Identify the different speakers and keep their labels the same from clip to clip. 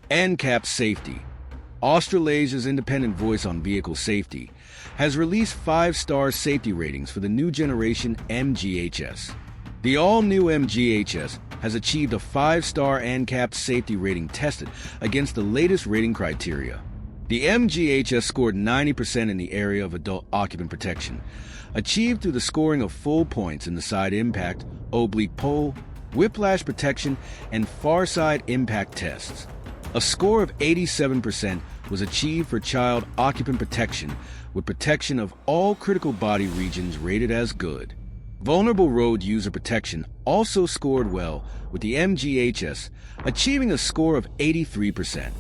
Speaker 1: ANCAP Safety, Australasia's independent voice on vehicle safety, has released 5-star safety ratings for the new generation MGHS. The all-new MGHS has achieved a 5-star ANCAP safety rating tested against the latest rating criteria. The MGHS scored 90% in the area of adult occupant protection, achieved through the scoring of full points in the side impact, oblique pole, whiplash protection, and far side impact tests. A score of 87% was achieved for child occupant protection, with protection of all critical body regions rated as good. Vulnerable road user protection also scored well, with the MGHS achieving a score of 83%.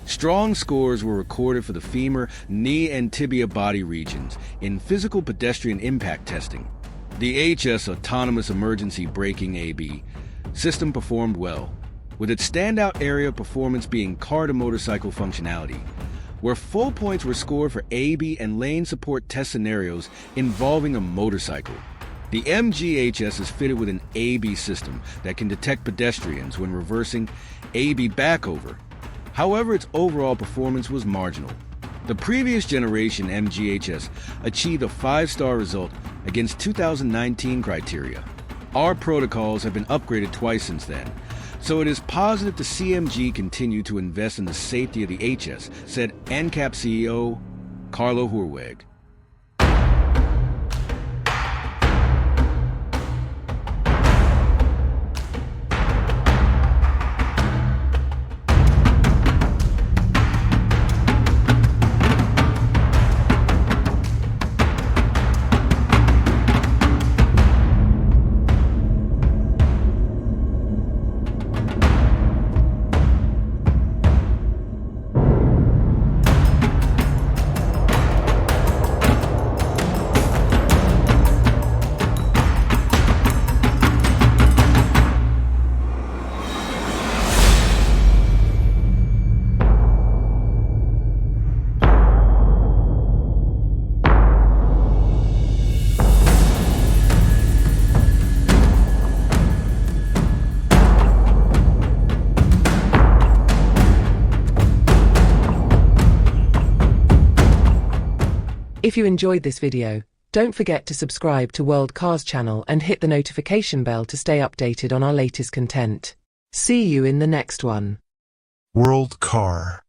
Speaker 1: Strong scores were recorded for the femur, knee, and tibia body regions in physical pedestrian impact testing. The HS Autonomous Emergency Braking AB system performed well, with its standout area of performance being car-to-motorcycle functionality, where full points were scored for AB and lane support test scenarios involving a motorcycle. The MGHS is fitted with an AB system that can detect pedestrians when reversing AB backover. However, its overall performance was marginal. The previous generation MGHS achieved a 5-star result against 2019 criteria. Our protocols have been upgraded twice since then, so it is positive to see MG continue to invest in the safety of the HS, said ANCAP CEO Carlo Hurweg.
Speaker 2: If you enjoyed this video, don't forget to subscribe to World Cars channel and hit the notification bell to stay updated on our latest content. See you in the next one.
Speaker 3: World Car.